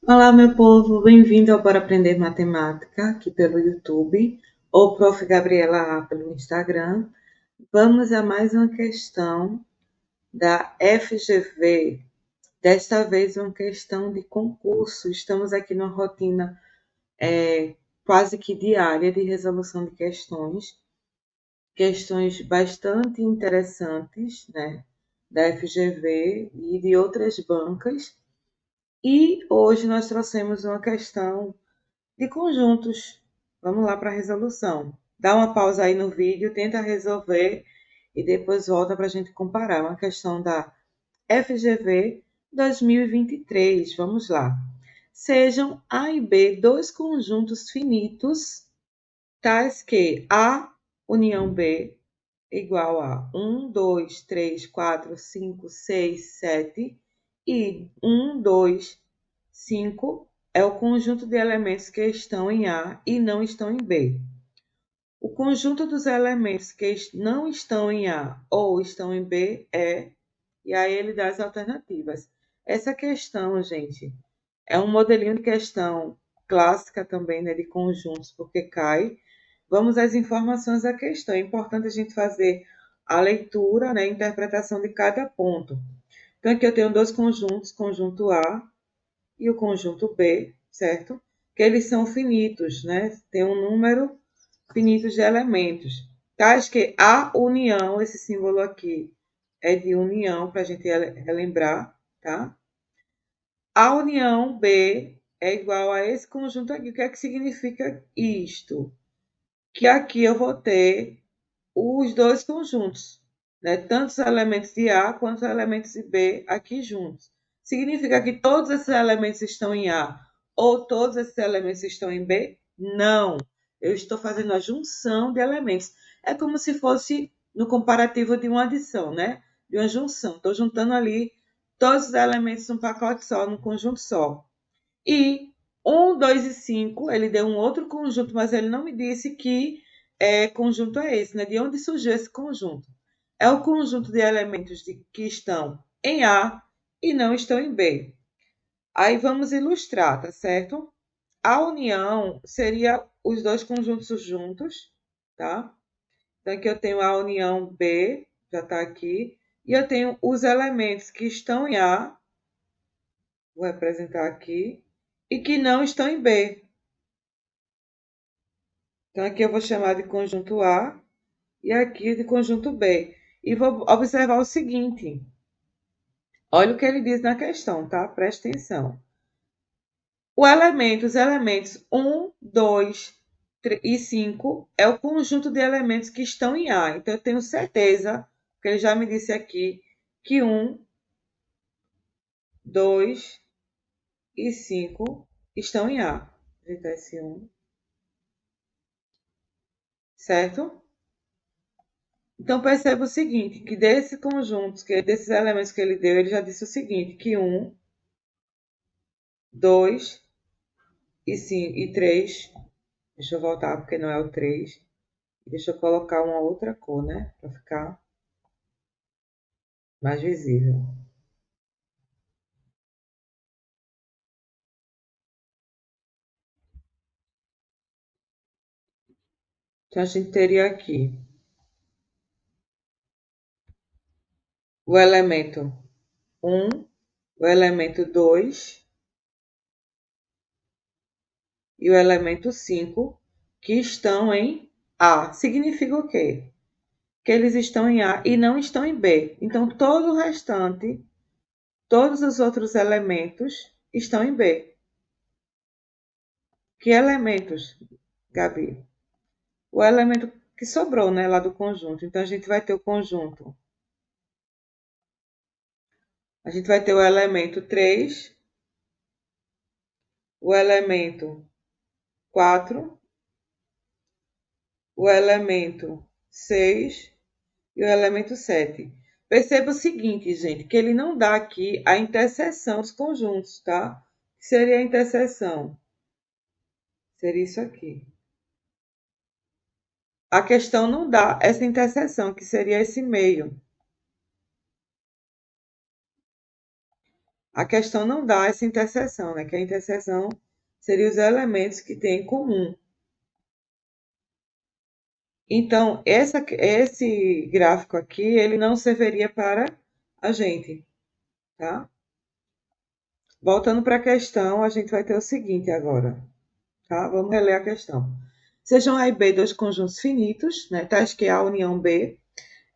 Olá, meu povo, bem-vindo ao Bora Aprender Matemática, aqui pelo YouTube, ou Prof. Gabriela A pelo Instagram. Vamos a mais uma questão da FGV, desta vez uma questão de concurso. Estamos aqui numa rotina quase que diária de resolução de questões bastante interessantes, né, da FGV e de outras bancas. E hoje nós trouxemos uma questão de conjuntos. Vamos lá para a resolução. Dá uma pausa aí no vídeo, tenta resolver e depois volta para a gente comparar. Uma questão da FGV 2023. Vamos lá. Sejam A e B dois conjuntos finitos, tais que A união B igual a 1, 2, 3, 4, 5, 6, 7 e 1, 2, 5 é o conjunto de elementos que estão em A e não estão em B. O conjunto dos elementos que não estão em A ou estão em B e aí ele dá as alternativas. Essa questão, gente, é um modelinho de questão clássica também, né, de conjuntos, porque cai. Vamos às informações da questão. É importante a gente fazer a leitura, né, a interpretação de cada ponto. Então, aqui eu tenho dois conjuntos, conjunto A e o conjunto B, certo? Que eles são finitos, né? Tem um número finito de elementos. Tais que a união, esse símbolo aqui, é de união, para a gente relembrar, tá? A união B é igual a esse conjunto aqui. O que é que significa isto? Que aqui eu vou ter os dois conjuntos, né? Tanto os elementos de A quanto os elementos de B aqui juntos. Significa que todos esses elementos estão em A ou todos esses elementos estão em B? Não. Eu estou fazendo a junção de elementos. É como se fosse no comparativo de uma adição, né? De uma junção. Estou juntando ali todos os elementos num pacote só, num conjunto só. E 1, 2 e 5, ele deu um outro conjunto, mas ele não me disse que conjunto é esse, né? De onde surgiu esse conjunto? É o conjunto de elementos que estão em A e não estão em B. Aí vamos ilustrar, tá certo? A união seria os dois conjuntos juntos, tá? Então aqui eu tenho a união B, já está aqui, e eu tenho os elementos que estão em A, vou representar aqui, e que não estão em B. Então, aqui eu vou chamar de conjunto A e aqui de conjunto B. E vou observar o seguinte. Olha o que ele diz na questão, tá? Presta atenção. Os elementos 1, 2 e 5 é o conjunto de elementos que estão em A. Então, eu tenho certeza, que ele já me disse aqui, que 1, 2 e 5 estão em A. Vou digitar esse 1, certo? Então, perceba o seguinte, que desses conjuntos, desses elementos que ele deu, ele já disse o seguinte, que 1, 2 e 3, deixa eu voltar porque não é o 3, deixa eu colocar uma outra cor, né, para ficar mais visível. Então, a gente teria aqui o elemento 1, o elemento 2 e o elemento 5, que estão em A. Significa o quê? Que eles estão em A e não estão em B. Então, todo o restante, todos os outros elementos estão em B. Que elementos, Gabi? O elemento que sobrou, né, lá do conjunto. Então, a gente vai ter o conjunto. A gente vai ter o elemento 3, o elemento 4, o elemento 6 e o elemento 7. Perceba o seguinte, gente, que ele não dá aqui a interseção dos conjuntos, tá? Que seria a interseção? Seria isso aqui. A questão não dá essa interseção, que seria esse meio. A questão não dá essa interseção, né? Que a interseção seria os elementos que têm em comum. Então, esse gráfico aqui, ele não serviria para a gente, tá? Voltando para a questão, a gente vai ter o seguinte agora, tá? Vamos reler a questão. Sejam A e B dois conjuntos finitos, né? Tais que A união B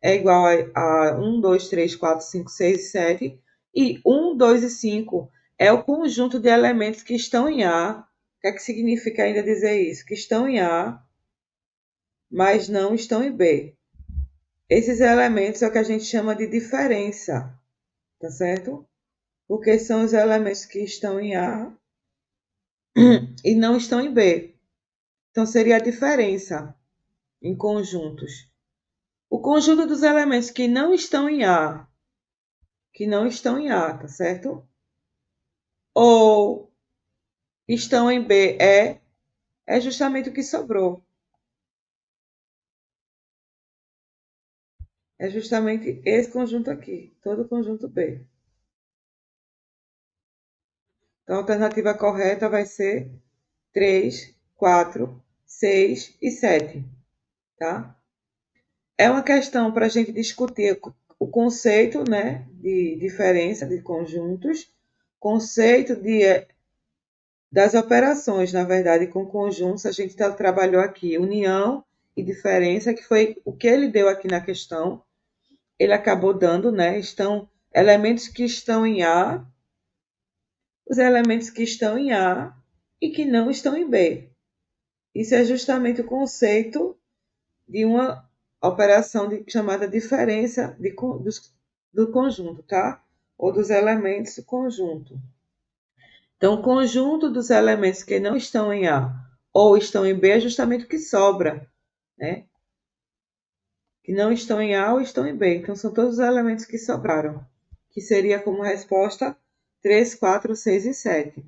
é igual a 1, 2, 3, 4, 5, 6 e 7. E 1, 2 e 5 é o conjunto de elementos que estão em A. O que é que significa ainda dizer isso? Que estão em A, mas não estão em B. Esses elementos é o que a gente chama de diferença, tá certo? Porque são os elementos que estão em A e não estão em B. Então, seria a diferença em conjuntos. O conjunto dos elementos que não estão em A, tá certo? Ou estão em B, é justamente o que sobrou. É justamente esse conjunto aqui, todo o conjunto B. Então, a alternativa correta vai ser 3, 4, 6 e 7, tá? É uma questão para a gente discutir o conceito, né, de diferença de conjuntos, conceito das operações, na verdade, com conjuntos. A gente trabalhou aqui união e diferença, que foi o que ele deu aqui na questão. Ele acabou dando, né? Estão elementos que estão em A, os elementos que estão em A e que não estão em B. Isso é justamente o conceito de uma operação chamada diferença do conjunto, tá? Ou dos elementos do conjunto. Então, o conjunto dos elementos que não estão em A ou estão em B é justamente o que sobra, né? Que não estão em A ou estão em B. Então, são todos os elementos que sobraram, que seria como resposta 3, 4, 6 e 7.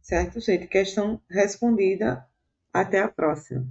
Certo, gente? Questão respondida. Até a próxima.